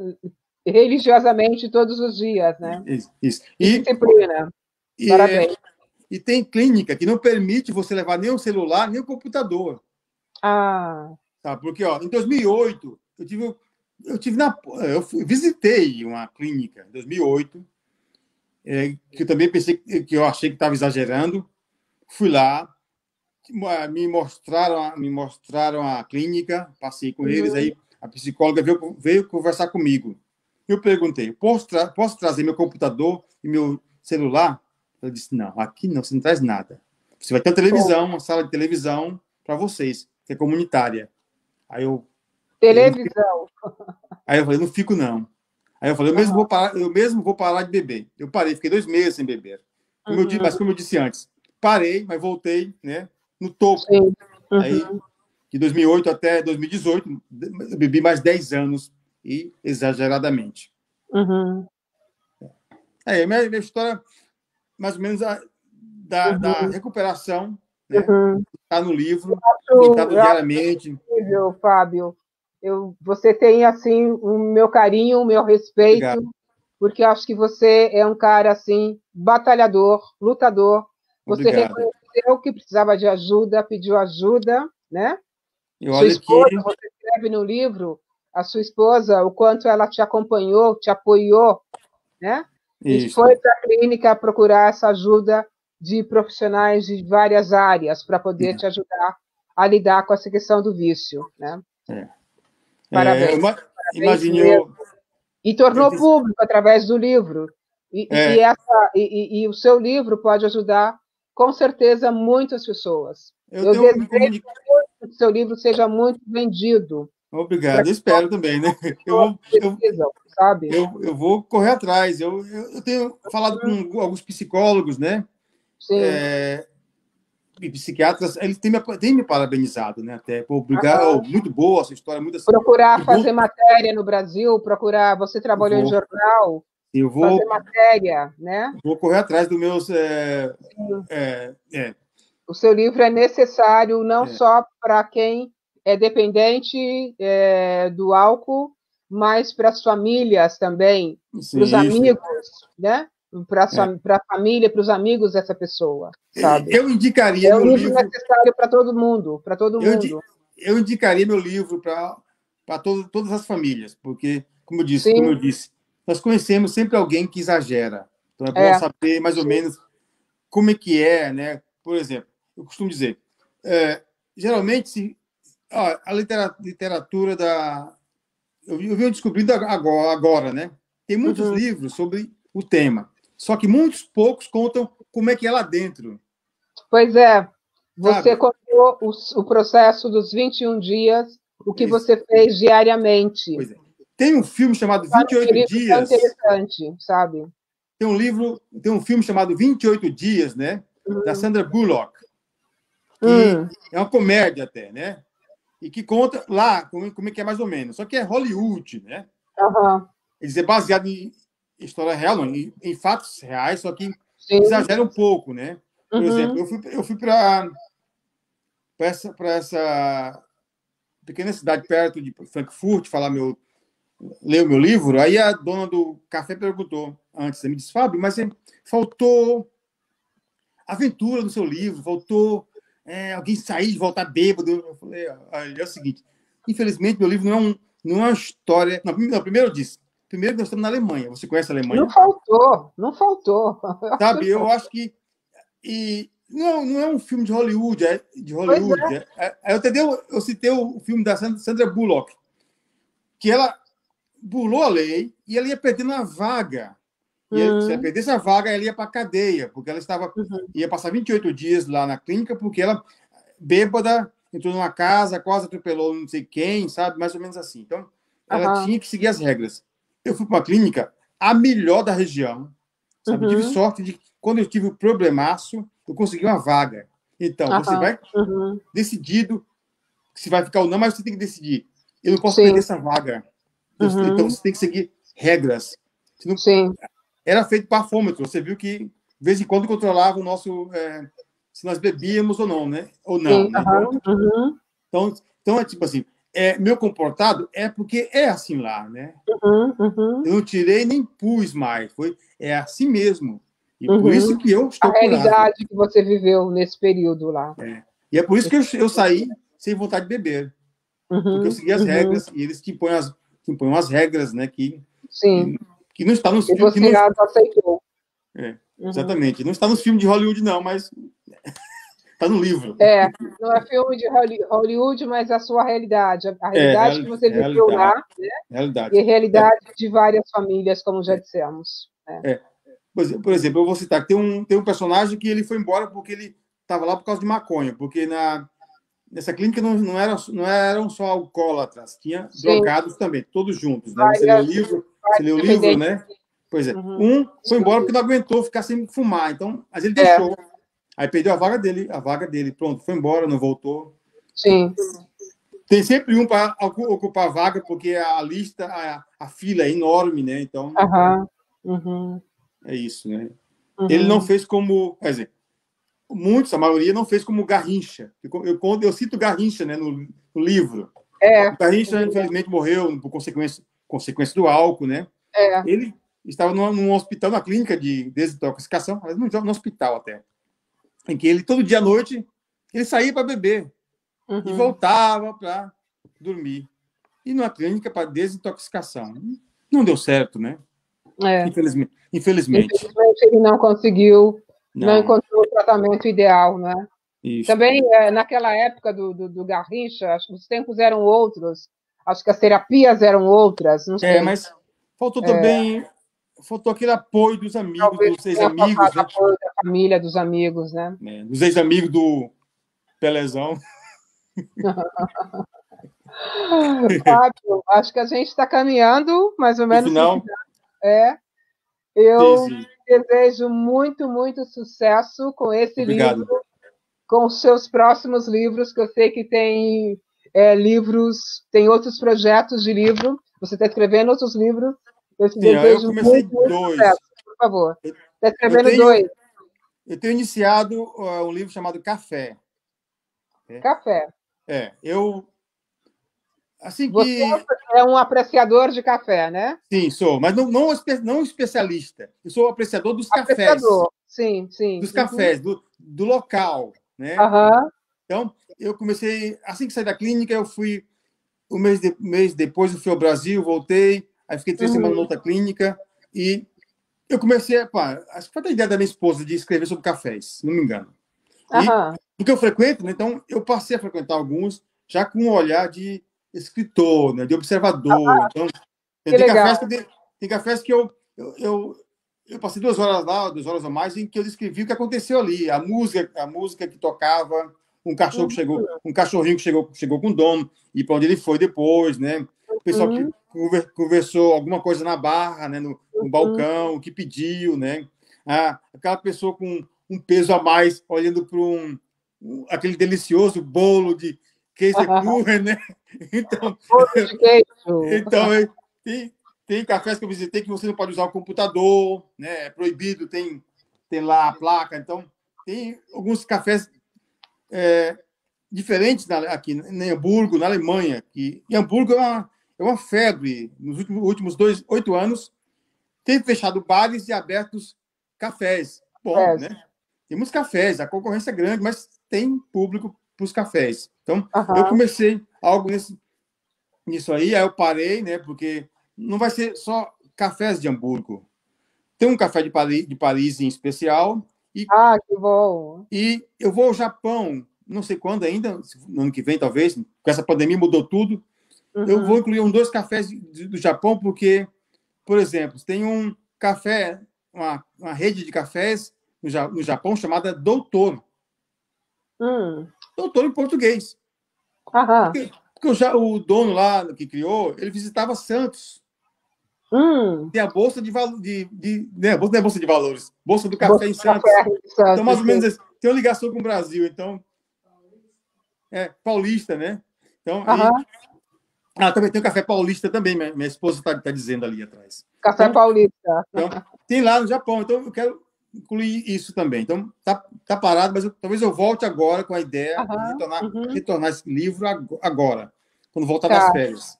religiosamente todos os dias, né? isso. Que disciplina. E, Parabéns. e tem clínica que não permite você levar nem o celular, nem o computador. Ah. Tá? Porque, ó, em 2008, eu visitei uma clínica em 2008, que eu também pensei que eu achei que estava exagerando. Fui lá, me mostraram a clínica, passei com eles, Uhum. aí a psicóloga veio conversar comigo. Eu perguntei, posso trazer meu computador e meu celular? Ela disse, não, aqui não, você não traz nada. Você vai ter uma televisão, uma sala de televisão para vocês, que é comunitária. Aí Televisão. aí eu falei, não fico não. Aí eu falei, Aham. eu mesmo vou parar de beber. Eu parei, fiquei 2 meses sem beber. Mas Uhum. como eu disse antes, parei, mas voltei, né, no topo. Sim. Aí, Uhum. de 2008 até 2018, eu bebi mais 10 anos e exageradamente. Uhum. Minha história, mais ou menos, da Uhum. recuperação, né, Uhum. está no livro, Eu pintado acho diariamente. incrível, Fábio. Você tem, assim, o meu carinho, o meu Obrigado, respeito, porque eu acho que você é um cara, assim, batalhador, lutador. Você obrigado. reconheceu que precisava de ajuda, pediu ajuda, né? E Sua olha esposa, que você escreve no livro, a sua esposa, o quanto ela te acompanhou, te apoiou, né? E foi isso. para a clínica procurar essa ajuda de profissionais de várias áreas para poder te ajudar a lidar com essa questão do vício, né? É. Parabéns, parabéns Imagine mesmo. eu. E eu tornou disse- público através do livro. é, E o seu livro pode ajudar, com certeza, muitas pessoas. eu Eu tenho desejo me comunicado. que o seu livro seja muito vendido para Obrigado, eu que espero também, né? Eu pessoas vou, eu, precisam, sabe? eu vou correr atrás. Eu tenho falado com alguns psicólogos, né? Sim. E psiquiatras, eles têm me parabenizado, né? Até, pô, obrigado, muito boa essa história, muitas. Procurar Que bom, fazer matéria no Brasil, procurar. Você eu trabalhou em vou, jornal, eu fazer vou, matéria, né? vou correr atrás dos meus. O seu livro é necessário não É, só para quem é dependente do álcool, mas para as famílias também, para os sim, isso. amigos, né? Para É. a família, para os amigos dessa pessoa, sabe? Eu indicaria É um meu livro livro. necessário para todo mundo, para todo Eu, mundo. eu indicaria meu livro para todas as famílias, porque, como eu Sim, disse, nós conhecemos sempre alguém que exagera. Então é bom é. saber mais ou menos como é que é, né? Por exemplo, eu costumo dizer, geralmente a literatura eu venho descobrindo agora, né? Tem muitos Uhum. livros sobre o tema, só que muitos poucos contam como é que é lá dentro, Pois é, você sabe? contou o processo dos 21 dias, o que Pois, você fez diariamente. pois é. Tem um filme chamado Está nesse 28 livro tão Dias. interessante, sabe? Tem um filme chamado 28 Dias, né? Da Uhum. Sandra Bullock, que é uma comédia até, né? e que conta lá como é que é mais ou menos. Só que é Hollywood, né? Aham. Quer dizer, baseado em história real, não, em fatos reais, só que Sim. exagera um pouco, né? Por exemplo, Uhum. eu fui para essa pequena cidade perto de Frankfurt ler o meu livro. Aí a dona do café perguntou antes, me disse, Fábio, mas faltou aventura no seu livro, faltou alguém sair e voltar bêbado. Eu falei, olha, é o seguinte, infelizmente meu livro não é uma história... Não, primeiro eu disse, primeiro nós estamos na Alemanha. Você conhece a Não Alemanha? faltou, não faltou. Sabe, eu acho que... E não é um filme de Hollywood, de Pois Hollywood. Eu citei o filme da Sandra Bullock, que ela burlou a lei e ela ia perdendo a vaga. E se ela perdesse a vaga, ela ia para a cadeia, porque ela ia passar 28 dias lá na clínica, porque ela, bêbada, entrou numa casa, quase atropelou não sei quem, sabe? Mais ou menos assim. Então, ela Aham. tinha que seguir as regras. Eu fui para uma clínica, a melhor da região, sabe? Eu tive Uhum. sorte de, quando eu tive o problemaço, eu consegui uma vaga. Então, você Aham. vai Uhum. decidido se vai ficar ou não, mas você tem que decidir. Eu não posso perder Sim. essa vaga. Então, Uhum. você tem que seguir regras. Você não Sim. era feito bafômetro. Você viu que, de vez em quando, controlava o nosso... se nós bebíamos ou não, né? Ou Sim. não, né? Aham. Uhum. Então é tipo assim, meu comportado é porque é assim lá, né? Uhum. Uhum. Eu não tirei nem pus mais. É assim mesmo. E por isso Uhum. que eu A estou curado. realidade que você viveu nesse período lá. E é por isso que eu saí sem vontade de beber. Porque eu Uhum. segui as Uhum. regras e eles que impõem as regras, né? Sim. Que não está nos E filmes. você as aceitou. É, Uhum. exatamente. Não está nos filmes de Hollywood, não, mas está no livro. É, não é filme de Hollywood, mas a sua realidade, a realidade que você viveu lá, Realidade. né? E Realidade. a realidade de várias famílias, como já dissemos. Né? É. Por exemplo, eu vou citar que tem um personagem que ele foi embora porque ele estava lá por causa de maconha, porque nessa clínica não eram só alcoólatras, tinha Sim, drogados também, todos juntos, né? várias, Você lê o livro, dependentes. né? Pois é. Uhum. Um foi embora porque não aguentou ficar sem fumar, então, mas ele É, deixou. Aí perdeu a vaga dele, pronto, foi embora, não voltou. sim. Tem sempre um para ocupar a vaga, porque a lista, a fila é enorme, né? Então, Aham. Uhum. é isso, né? Ele não Uhum. fez como, quer dizer, a maioria não fez como Garrincha. Eu cito Garrincha, né, no livro. É, O Garrincha, infelizmente, morreu por consequência do álcool, né? é. Ele estava num hospital, na clínica de desintoxicação, mas no hospital até, em que ele, todo dia à noite, ele saía para beber e Uhum. voltava para dormir. E numa clínica para desintoxicação. Não deu certo, né? É. Infelizmente. Infelizmente. Infelizmente, ele não conseguiu, não Não. encontrou o tratamento ideal, né? Isso. Também, naquela época do Garrincha, acho que os tempos eram outros, acho que as terapias eram outras, não sei. Mas faltou aquele apoio dos amigos, Talvez dos tenha faltado ex-amigos, né? apoio da família, dos amigos, né? Dos ex-amigos do Pelezão. Fábio, acho que a gente está caminhando mais ou No menos para o final, final. É. sim, Eu sim. desejo muito, muito sucesso com esse livro, Obrigado. com os seus próximos livros, que eu sei que tem livros, tem outros projetos de livro. Você está escrevendo outros livros. Eu te Sim, eu desejo comecei muito, muito sucesso, dois. por favor. Eu, Está eu escrevendo tenho, dois. eu tenho iniciado um livro chamado Café. Né? Café. Eu assim Você que é um apreciador de café, né? sim, sou, mas não especialista. Eu sou apreciador Apreciador. Sim, sim. dos Uhum. cafés, do local, né? Aham. Então, eu comecei, assim que saí da clínica, eu fui, mês depois eu fui ao Brasil, voltei, aí fiquei 3 semanas na Uhum. outra clínica, e eu comecei, acho que foi a ideia da minha esposa de escrever sobre cafés, se não me engano. E Aham. porque eu frequento, né, então eu passei a frequentar alguns já com um olhar de escritor, né, de observador. Então, Que tem cafés legal. que eu passei 2 horas lá, 2 horas ou mais, em que eu descrevi o que aconteceu ali, a música que tocava, Uhum. um cachorrinho que chegou com o dono e para onde ele foi depois, né? O pessoal que Uhum. conversou alguma coisa na barra, né? No Uhum. balcão, que pediu, né? Aquela pessoa com um peso a mais olhando para aquele delicioso bolo Käsekuchen, né? Então, Bolo de queijo. então tem cafés que eu visitei que você não pode usar o computador, né? É proibido, tem lá a placa. Então, tem alguns cafés diferentes aqui em Hamburgo, na Alemanha. Que, em Hamburgo é uma febre. Nos últimos 8 anos, tem fechado bares e abertos cafés. Bom, né? Tem muitos cafés, a concorrência é grande, mas tem público para os cafés. Então, eu comecei algo nisso aí eu parei, né? Porque não vai ser só cafés de Hamburgo. Tem um café de Paris em especial. Que bom! E eu vou ao Japão, não sei quando ainda, no ano que vem, talvez, com essa pandemia mudou tudo. Eu vou incluir 2 cafés do Japão, porque, por exemplo, tem um café, uma rede de cafés no Japão chamada Doutor. Doutor em português. Porque o dono lá que criou, ele visitava Santos. Tem a Bolsa de Valores. Não é Bolsa de Valores, Bolsa do Café em Santos. Então, mais ou menos, tem uma ligação com o Brasil. Então, paulista, né? Então, também tem o Café Paulista também, minha esposa está dizendo ali atrás. Café Paulista. Então, tem lá no Japão. Então, eu quero incluir isso também. Então, tá parado, mas talvez eu volte agora com a ideia de retornar esse livro agora, quando voltar das férias.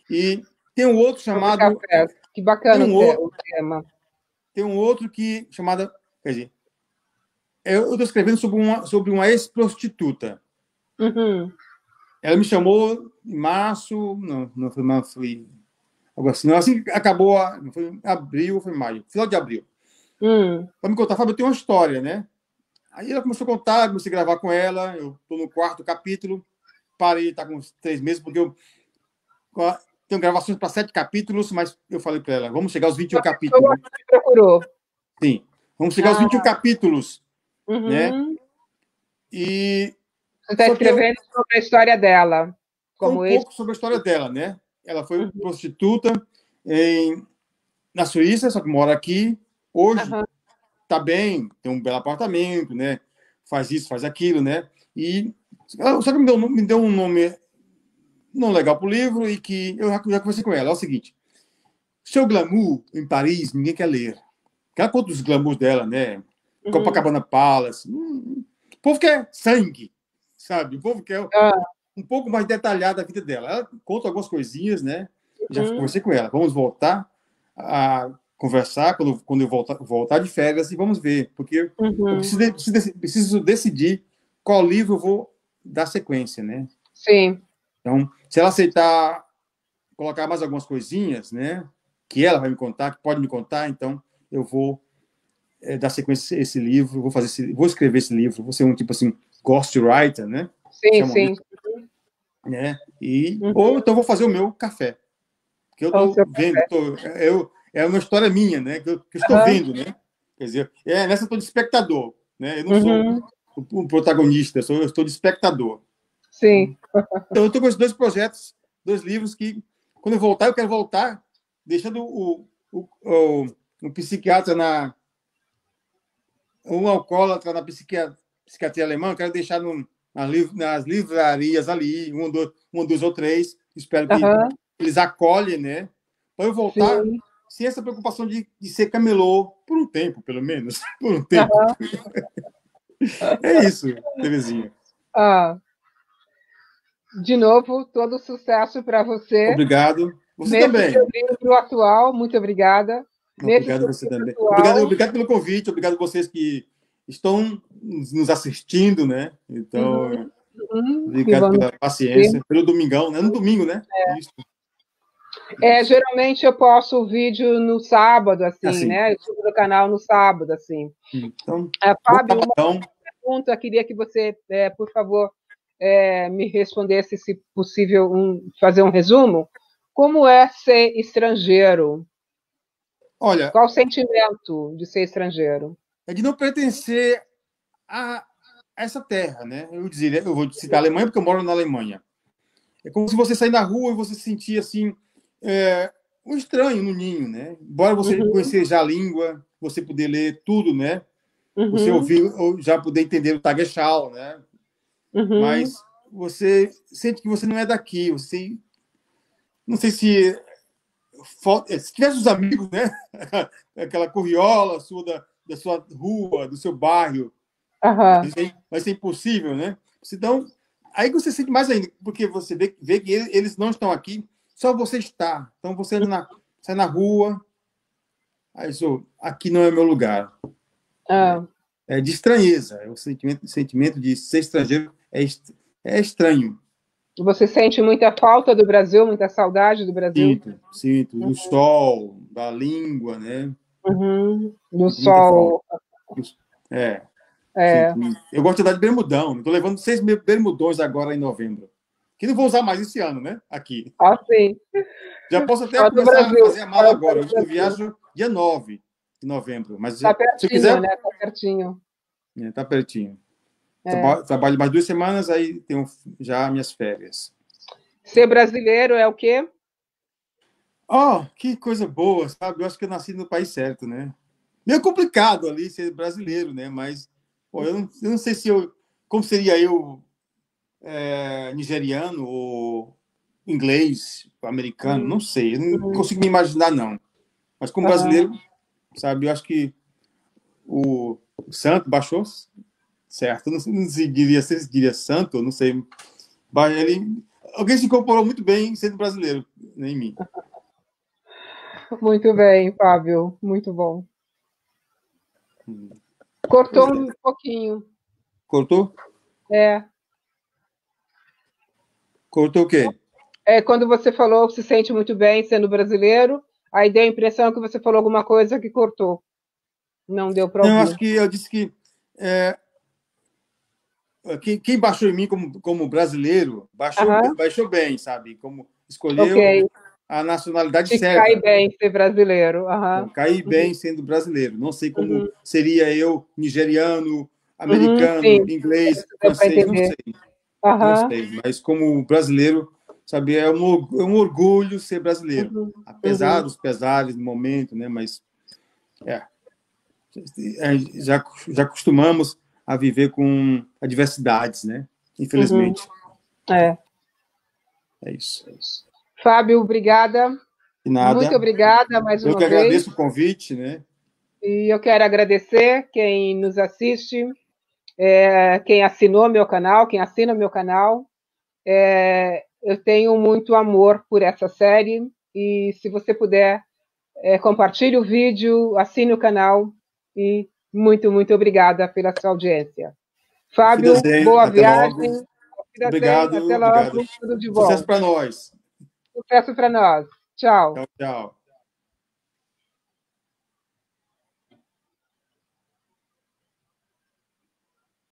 E tem um outro chamado... Que bacana o tema. Tem um outro chamado... Quer dizer, eu estou escrevendo sobre uma ex-prostituta. Ela me chamou em março... Não foi março, foi... Algo assim. Não, assim que acabou... Foi abril, foi maio. Final de abril. Para me contar, Fábio, eu tenho uma história, né? Aí ela começou a contar, comecei a gravar com ela. Eu estou no 4º capítulo. Parei, está com uns 3 meses, porque eu tenho gravações para 7 capítulos, mas eu falei para ela, vamos chegar aos 21 capítulos. Você procurou. Sim, vamos chegar aos 21 capítulos. Né? E você está escrevendo sobre a história dela. Pouco sobre a história dela, né? Ela foi prostituta na Suíça, só que mora aqui. Hoje está bem, tem um belo apartamento, né? Faz isso, faz aquilo, né? E só que me deu um nome não legal para o livro e que eu já conversei com ela. É o seguinte: seu glamour em Paris, ninguém quer ler. Ela conta os glamours dela, né? Copacabana Palace. O povo quer sangue, sabe? O povo quer um pouco mais detalhado a vida dela. Ela conta algumas coisinhas, né? Já conversei com ela. Vamos voltar a conversar quando eu voltar de férias e vamos ver, porque eu preciso decidir qual livro eu vou dar sequência, né? Sim. Então, se ela aceitar colocar mais algumas coisinhas, né, que ela vai me contar, que pode me contar, então eu vou dar sequência a esse livro, vou escrever esse livro, vou ser um tipo assim, ghostwriter, né? Sim, sim. Né? Ou então vou fazer o meu café, que eu estou vendo, é uma história minha, né, que eu estou vendo, né? Quer dizer, nessa eu estou de espectador, né? Eu não sou o protagonista, eu estou de espectador. Sim. Então, eu estou com esses 2 projetos, 2 livros que, quando eu voltar, eu quero voltar deixando um psiquiatra um alcoólatra na psiquiatria alemã, eu quero deixar nas livrarias ali, um, 2 ou 3, espero que eles acolhem, né? Para eu voltar sem essa preocupação de ser camelô por um tempo, pelo menos. Por um tempo. É isso, Terezinha. De novo, todo sucesso para você. Obrigado. Você nesse também. Seu livro atual, muito obrigada. Obrigado você também. Obrigado pelo convite, obrigado a vocês que estão nos assistindo, né? Então, obrigado pela paciência, pelo domingão, né? No domingo, né? Isso. Geralmente eu posto o vídeo no sábado, assim, né? Eu subo no canal no sábado, assim. Então, Fábio, uma pergunta, queria que você, por favor, me respondesse, se possível, fazer um resumo. Como é ser estrangeiro? Olha, qual o sentimento de ser estrangeiro? É de não pertencer a essa terra, né? Eu vou citar a Alemanha porque eu moro na Alemanha. É como se você sair na rua e você se sentir assim um estranho no ninho, né? Embora você conhecer já a língua, você poder ler tudo, né? Você ouvir, ou já poder entender o Tagesschau, né? Mas você sente que você não é daqui. Você, não sei se tivesse os amigos, né? Aquela curriola sua da sua rua, do seu bairro, vai ser impossível, né? Então, aí você sente mais ainda, porque você vê que eles não estão aqui, só você está. Então, você sai na rua, aí aqui não é meu lugar. É de estranheza, o sentimento de ser estrangeiro é estranho. Você sente muita falta do Brasil, muita saudade do Brasil? Sinto, do sol, da língua, né? Do sol. Eu gosto de andar de bermudão. Estou levando 6 bermudões agora em novembro. Que não vou usar mais esse ano, né? Aqui. Sim. Já posso até começar a fazer a mala agora. Eu viajo dia 9 de novembro. Mas tá pertinho, se eu quiser, né? Tá pertinho. Tá pertinho. Trabalho mais 2 semanas, aí tenho já minhas férias. Ser brasileiro é o quê? Que coisa boa, sabe? Eu acho que eu nasci no país certo, né? Meio complicado ali ser brasileiro, né? Mas eu não sei como seria eu nigeriano ou inglês, americano, não sei. Eu não consigo me imaginar, não. Mas como brasileiro, sabe? Eu acho que o santo baixou certo. Não se diria santo, não sei. Alguém se incorporou muito bem sendo brasileiro, né, em mim. Muito bem, Fábio. Muito bom. Cortou um pouquinho. Cortou? Cortou o quê? Quando você falou que se sente muito bem sendo brasileiro, aí deu a impressão que você falou alguma coisa que cortou. Não deu para ouvir. Eu acho que eu disse que quem baixou em mim como brasileiro, baixou bem, sabe? Como escolheu a nacionalidade certa. Cai bem ser brasileiro. Caí bem sendo brasileiro. Não sei como seria eu, nigeriano, americano, inglês, francês, não sei. Não sei, mas como brasileiro, sabe, é um orgulho ser brasileiro. Apesar dos pesares do momento, né? Mas já acostumamos a viver com adversidades, né? Infelizmente. É isso. Fábio, obrigada. De nada. Muito obrigada mais uma vez. Eu que agradeço o convite, né? E eu quero agradecer quem nos assiste, quem assinou meu canal, quem assina meu canal. Eu tenho muito amor por essa série e se você puder, compartilhe o vídeo, assine o canal e muito, muito obrigada pela sua audiência. Fábio, boa viagem. Obrigado. Até logo. Tudo de bom. Sucesso para nós. Sucesso para nós. Tchau. Tchau, tchau.